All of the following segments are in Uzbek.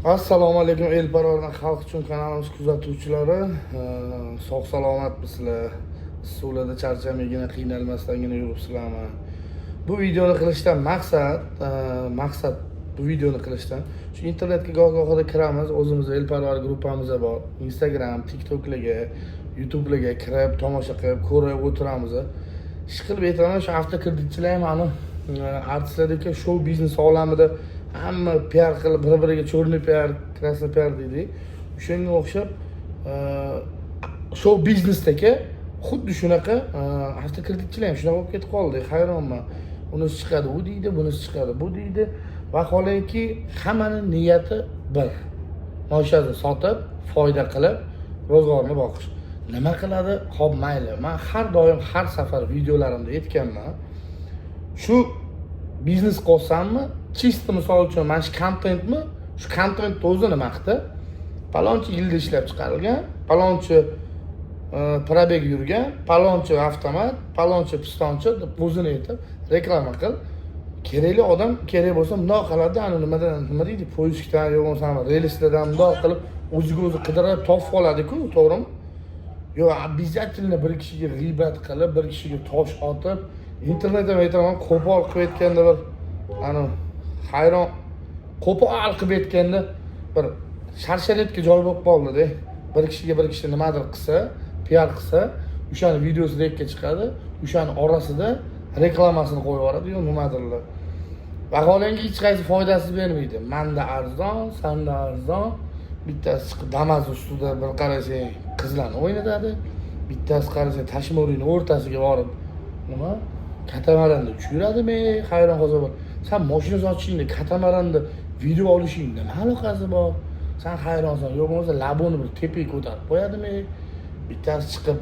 Assalomu alaykum Elparvardan xalq uchun kanalimiz kuzatuvchilari. Sog' salomatmisizlar? Suvlarda charchamagina, qiynalmasdangina yuribsizlarmi? Bu videoni qilishdan maqsad bu videoni qilishdan shu internetga goh-gohida kiramiz, o'zimiz Elparvar gruppamiz bor. Instagram, TikToklarga, YouTube'larga kirib, tomosha qilib, ko'rib o'tiramiz. Ishqilib aytaman, shu avtokreditchilar ham ani artistlardagi show biznes olamida hamma PR qilib bir-biriga cho'rni PR, krasni PR deydi. O'shanga o'xshab show biznesdagi xuddi shunaqa avtokreditchilar ham shunaqa bo'lib ketib qoldi. Hayronman. Unisi chiqadi, u deydi, bunisi chiqadi, bu deydi. Vaholanki hammaning niyati bir. Moshani sotib, foyda qilib, ro'zg'orni boqish. Nima qiladi? Xo'p, mayli. Men har doim, har safar videolarimda aytganman. Shu biznes qilsammi, chista misol uchun mana shu kontentmi, shu kontentni o'zini maqta. Palonchi yilda ishlab chiqarilgan, palonchi probeg yurgan, palonchi avtomat, palonchi pistonchi deb o'zini aytib reklama qil. Kerakli odam kerak bo'lsa bundoq qiladi, ana nima deydi, poyezddan yo bo'lmasa relslardan bundoq qilib o'ziga o'zi qidirib topib oladi-ku, to'g'rimi? Yo, обязательно bir kishiga g'iybat qilib, bir kishiga tosh otib, internetda aytaman, qo'pol qilib aytganda bir hayron, qo'pol qilib aytganda bir sharsharetga joy bo'lib qoldi-da. Bir kishi nimadir qilsa, PR qilsa, o'shani videosi rekka chiqadi, o'shani orasida reklamasini qo'yib yuboradi, yo nimadirlar. Vaholanki hech qaysi foydasi bermaydi. Menda arzon, senda arzon. Bittasi chiqib Damas ustida bir qarasang qizlarni o'ynatadi. Bittasi qarasang Tashmo'rining o'rtasiga borib, nima? Katamaranda tushiradimi? Hayron qolsam, sen mashina sotishingda katamaranda video olishing nima aloqasi bor? Sen hayronsan, yo'q bo'lmasa laboni bir tepaga ko'tarib qo'yadimi? Bittasi chiqib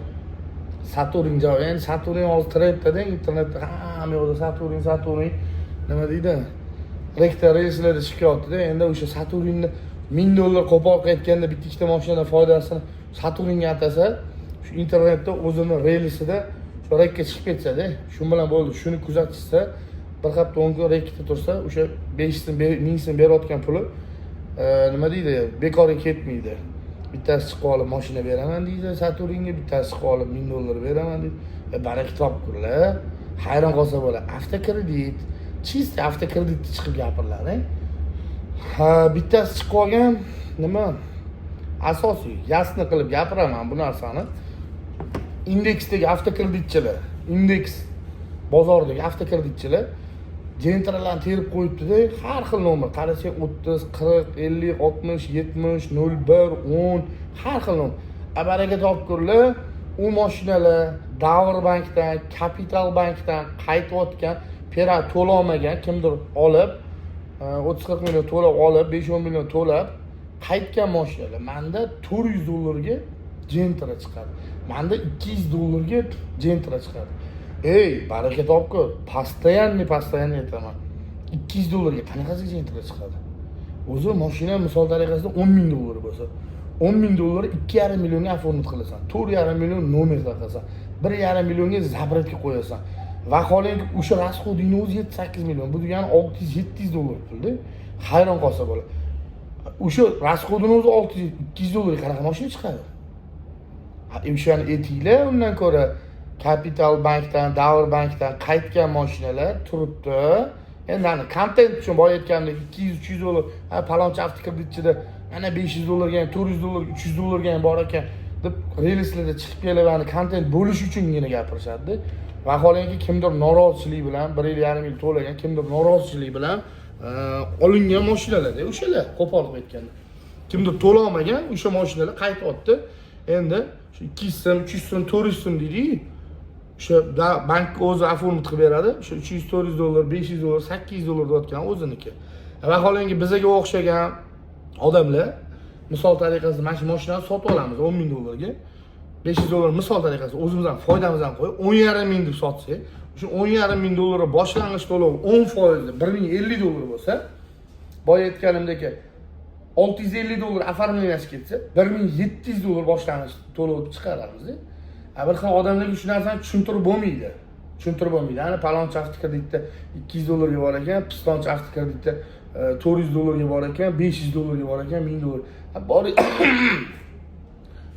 Saturn javob, endi Saturn hozir trendda, internetda hamma yoqda Saturn nima deydi? Rektor reyslarda chiqyapti-da, endi o'sha Saturnni $1000 qo'pol qaytganda bitta ikkita mashinadan foydasini Saturnga atasa, shu internetda o'zini relsida shu rekka chiqib ketsa-da, shu bilan bo'ldi. Shuni kuzatishsa, bir hafta 10 kun rekkada tursa, o'sha 5 so'm, 1000 so'm berayotgan puli nima deydi, bekorga ketmaydi. Bittasi chiqib olib mashina beraman deydi Saturnga, bittasi chiqib olib $1000 beraman deydi. Baraka topkurlar. Hayron qolsa bo'ladi. Avtokredit, chist avtokreditni chiqib gapirlar-a. Bittasi chiqib olgan nima? Asosiy, yasni qilib gapiraman bu narsani. Indeksdagi avtokreditchilar, indeks bozoridagi avtokreditchilar jentralarni terib qo'yibdi-da, har xil nomer, qarasang 30, 40, 50, 60, 70, 01, 10, har xil nomer. Baraka topkurlar, u mashinalar Davr bankdan, Kapital bankdan qaytayotgan, pera to'lamagan kimdir olib 30-40 million to'lab olib, 5-10 million to'lab qaytgan mashinalar. Menda $400 ga Gentra chiqadi. Menda $200 ga Gentra chiqadi. Ey, baraka topkur. Постоянно aytaman. $200 ga qanaqasi Gentra chiqadi? O'zi mashina misol tariqasida $10,000 bo'lsa, $10,000 $2,5 millionga оформить qilasan. $4,5 million nomer taqasan. $1,5 millionga zabretga qo'yasan. Vaholanki o'sha rasxodingni o'zi 7-8 million. Bu degani $600-700 pulda. Hayron qolsa bo'ladi. O'sha rasxodini o'zi $200 qanaqa mashina chiqadi? O'shani aytinglar, undan ko'ra Kapital bankdan, Davr bankdan qaytgan mashinalar turibdi. Endi ana kontent uchun boya aytgandek $200-300, palonchi avtokreditchida ana $500 ga, $400, $300 ga bor ekan deb relslarda chiqib kelib, ana kontent bo'lish uchungina gapirishadi. Vaholanki kimdir norozichilik bilan 1,5 yil to'lagan, kimdir norozichilik bilan olingan mashinalar-da, o'shalar qo'pol qilib aytganda. Kimdir to'lamagan, o'sha mashinalar qaytyapti. Endi shu 200 so'm, 300 so'm, 400 so'm deydi. O'sha bank o'zi оформить qilib beradi. O'sha $300-400, $500, $800 deyotgan o'ziniki. Vaholanki bizga o'xshagan odamlar misol tariqasida mana shu mashinani sotib olamiz $10,000 ga. $500 misol tariqasida o'zimizdan foydamizdan qo'yib $10,500 deb sotsak, o'sha $10,500 boshlang'ich to'lov 10% $1,050 bo'lsa, boya aytganimdek $650 оформлениyaga ketsa, $1,700 boshlang'ich to'lov chiqaramiz. Bir xil odamlarga shu narsani tushuntirib bo'lmaydi. Ana palonchi avtokreditda $200 bor ekan, pistonchi avtokreditda $400 bor ekan, $500 bor ekan, $1000. Boring.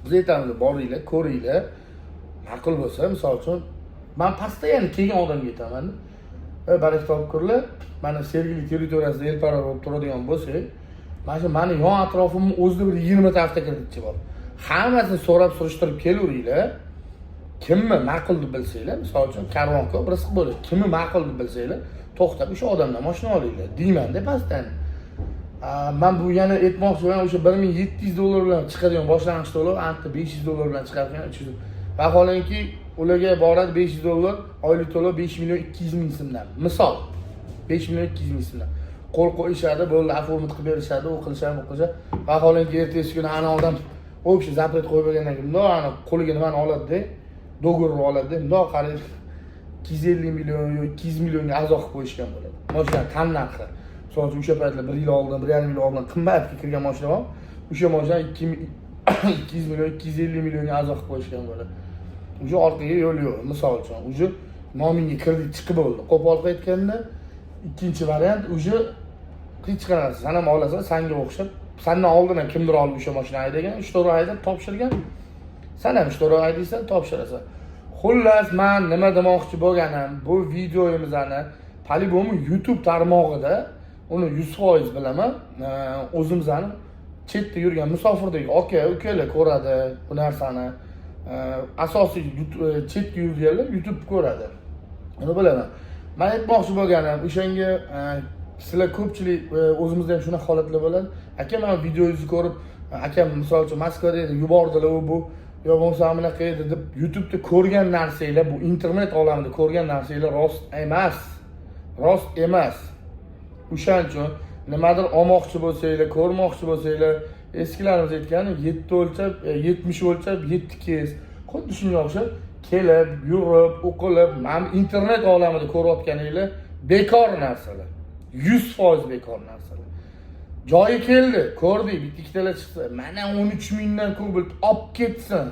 Biz aytamiz, boringlar, ko'ringlar. Ma'qul bo'lsa, misol uchun, men pastda yana kelgan odamga aytaman. Baraka topkurlar, mana Sergeli territoriyasida elparvar bo'lib turadigan bo'lsak, mana shu meni yon atrofimni o'zida bir 20 ta avtokreditchi bor. Hammasini so'rab surishtirib kelaveringlar. Kimni ma'qul deb bilsanglar, misol uchun karvonga rizq bo'ladi. Kimni ma'qul deb bilsanglar, to'xtab o'sha odamdan mashina olinglar. Deyman-da pastdan. Men bu yana aytmoqchiman, o'sha $1700 bilan chiqadigan boshlang'ich to'lov, anta $500 bilan chiqargan 300. Vaholanki ularga boradi $500, oylik to'lov 5.200.000 so'mdan. Misol 5.200.000 so'mdan. Qo'l qo'yishadi, bo'ldi, aformat qilib berishadi, u qilishadi, bu qilishadi. Vaholanki ertasi kuni ana odam o'sha zapret qo'yib bergandan keyin bundoq ana qo'liga nimani oladi-da, do'g'irni oladi-da, bundoq qaraydi. 250 million yoki 200 millionga azoq qilib qo'yishgan bo'ladi. Mashina tan narxi. Misol uchun o'sha paytlar 1 yil oldin, 1,5 yil oldin qimmatga kirgan mashina bor. O'sha mashina 200 million, 250 millionga azoq qilib qo'yishgan bo'ladi. O'sha orqaga yo'l yo'q. Misol uchun, o'sha nomingga kredit chiqib bo'ldi. Qo'pol aytganda, ikkinchi variant o'sha hech qanaqasi sen ham olasan, senga o'xshab, sendan oldin ham kimdir olib o'sha mashina haydagan, 3 to'rt haydab topshirgan. Sen ham 3 to'rt haydaysan, topshirasan. Xullas, men nima demoqchi bo'lganim, bu videomizni Polibom YouTube tarmog'ida uni 100% bilaman. O'zimizning chetda yurgan musofirdagi aka-ukalar ko'radi bu narsani. Asosiy chetda yurganlar YouTube ko'radi. Uni bilaman. Men aytmoqchi bo'lganim, o'shanga sizlar ko'pchilik o'zimizda ham shuna holatlar bo'ladi. Aka, men videoingizni ko'rib, akam misol uchun Moskvada edi, yubordilar bu yo bo'lmasa bunaqa edi deb YouTube'da ko'rgan narsanglar, bu internet olamida ko'rgan narsanglar rost emas. Rost emas. O'shaning uchun nimadir olmoqchi bo'lsanglar, ko'rmoqchi bo'lsanglar, eskilarimiz aytgani 7 o'lchab, 70 o'lchab, 7 kes. Xuddi shunga o'xshab kelib, yurib, o'qilib, mana internet olamida ko'rayotganinglar bekor narsalar. 100% bekor narsalar. Joyi keldi, ko'rdik, bitta ikkitalar chiqsa, mana 13 mingdan kubl olib ketsin.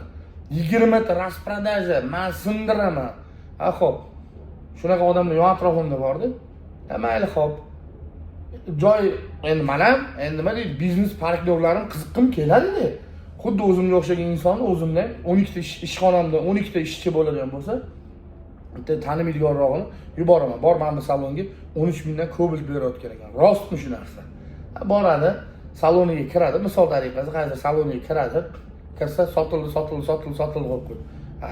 20 ta rasprodaja, men sindiraman. Ha, xo'p. Shunaqa odamlar yon atrofimda bor-da. Mayli, xo'p. Joy endi men ham, endi nima deydi, biznes partnyorlarim qiziqqim keladi-da. Xuddi o'zimga o'xshagan insonni o'zimdan 12 ta ishxonamda 12 ta ishchi bo'ladigan bo'lsa, bitta tanimaydiganrog'ini yuboraman. Bor mana bu salonga 13 mingdan kubl berayotgan ekan. Rostmi shu narsa? Boradi, saloniga kiradi, misol tariqasida qaysi saloniga kiradi, kirsa sotildi qo'yib qo'ydi.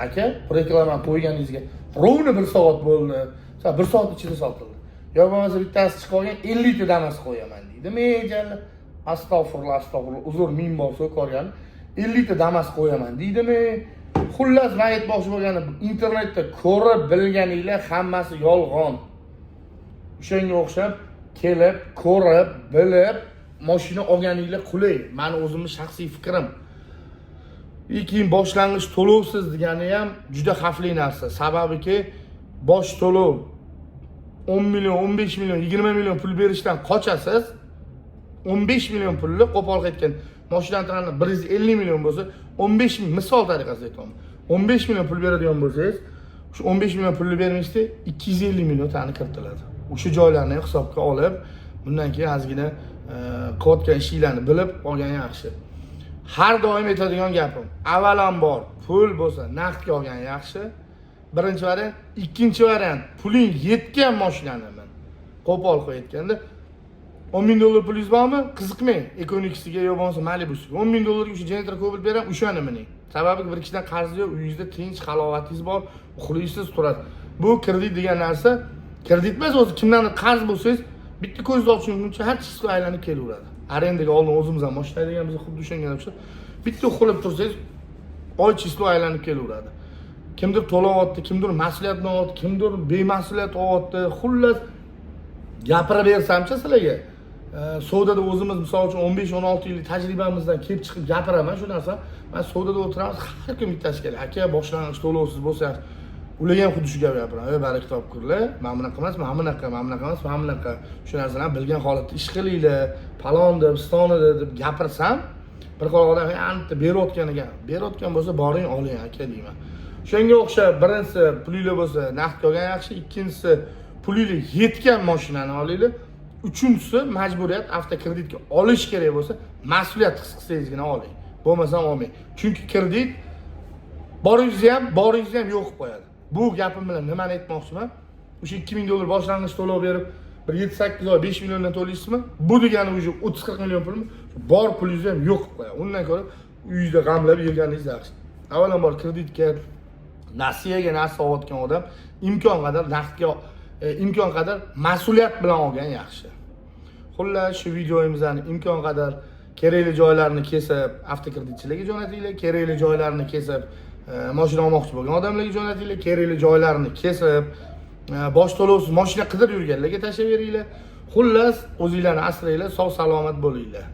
Aka, reklamani qo'yganingizga rovni 1 soat bo'ldi. Sen 1 soat ichida sotildi. Yo bo'lmasa bittasi chiqib olgan 50 ta damas qo'yaman deydi. Men astag'firullah, uzr, ming bor so'korgan 50 ta damas qo'yaman deydimi? Xullas, men aytmoqchi bo'lganim, internetda ko'rib bilganinglar hammasi yolg'on. O'shanga o'xshab kelib, ko'rib, bilib mashina olganinglar qulay. Meni o'zimning shaxsiy fikrim. Lekin boshlang'ich to'lovsiz degani ham juda xavfli narsa. Sababiki bosh to'lov 10 million, 15 million, 20 million pul berishdan qochasiz. 15 million pulni qo'pol aytgan mashinalarning 150 million bo'lsa, 15 ming misol tariqasida aytaman. 15 million pul beradigan bo'lsangiz, shu 15 million pulni bermishda 250 million tani kiritiladi. O'sha joylarni hisobga olib, bundan keyin ozgina qilayotgan ishinglarni bilib olgan yaxshi. Har doim aytadigan gapim, avvalambor pul bo'lsa naqdga olgan yaxshi. Birinchi variant, ikkinchi variant, puling yetgan mashinani qo'pol qo'yayotganda $10,000 pulingiz bormi? Qiziqmang. Ekonixga yo bo'lmasa Malibu'siga. $10,000 o'sha Gentra Cobalt beram, o'shani mining. Sababi bir kishidan qarz yo'q, uyingizda tinch, halovatingiz bor, uxlaysiz, turadi. Bu kredit degan narsa, kredit emas, o'zi kimdandir qarz bo'lsangiz, bitta ko'zingizni ochguncha har chisga aylanib kelaveradi. Arendaga oldin o'zimiz ham mashina degan biz xuddi o'shanga o'xshab, bitta uxlab tursangiz, oy chisga aylanib kelaveradi. Kimdir to'layapti, kimdir mas'uliyatni olyapti, kimdir bemas'uliyat olyapti. Xullas gapirib bersam-chi sizlarga. Savdoda o'zimiz misol uchun 15-16 yillik tajribamizdan kelib chiqib gapiraman shu narsa. Men savdoda o'tiramiz, har kim bittasi keladi. Aka, boshlang'ich to'lovsiz bo'lsa, ularga ham xuddi shu gap gapiraman. Baraka topkurlar, men bunaqa emas, men bunaqa emas, men bunaqa. Shu narsalarni bilgan holatda ish qilinglar, palonda, pistonda deb gapirsam, bir qol odam anta berayotgan bo'lsa, boring oling aka deyman. Shunga o'xshab, birinchisi pulinglar bo'lsa naqd olgan yaxshi, ikkinchisi pulinglar yetgan mashinani olinglar. Uchinchisi majburiyat avtokreditga olish kerak bo'lsa, mas'uliyat his qilsangizgina oling. Bo'lmasam olmang. Chunki kredit boringizni ham yo'q qilib qo'yadi. Bu gapim bilan nimani aytmoqchiman? O'sha 2000 dollar boshlang'ich to'lov berib, bir 7-8 oy 5 milliondan to'laysizmi? Bu degani o'sha 30-40 million pulmi? Bor pulingizni ham yo'q qilib qo'yadi. Undan ko'ra uyingizda g'amlab yurganingiz yaxshi. Avvalambor kreditga, nasiyaga narsa olayotgan odam imkon qadar naqdga, imkon qadar mas'uliyat bilan olgan yaxshi. Xullas, shu videomizni imkon qadar kerakli joylarini kesib avtokreditchilarga jo'natinglar, kerakli joylarini kesib mashina olmoqchi bo'lgan odamlarga jo'natinglar, kerakli joylarini kesib bosh to'lovsiz mashina qidirib yurganlarga tashlab beringlar. Xullas, o'zinglarni asranglar, sog' salomat bo'linglar.